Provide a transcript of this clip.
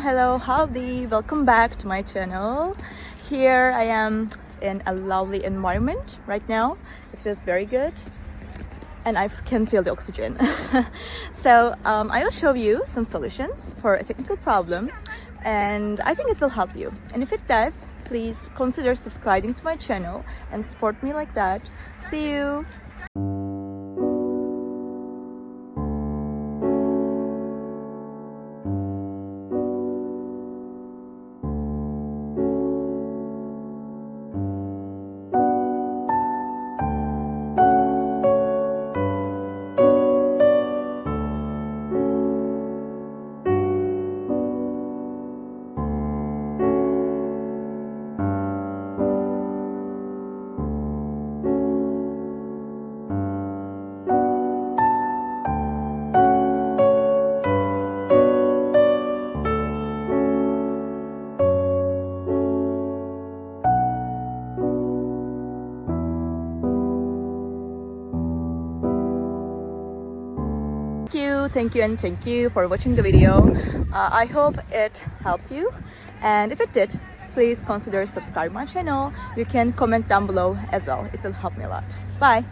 Hello, howdy, welcome back to my channel. Here I am in a lovely environment right now. It feels very good and I can feel the oxygen. So I will show you some solutions for a technical problem, and I think it will help you. And if it does, please consider subscribing to my channel and support me like that. See you. Thank you for watching the video. I hope it helped you, and if it did, please consider subscribing my channel. You can comment down below as well. It will help me a lot. Bye.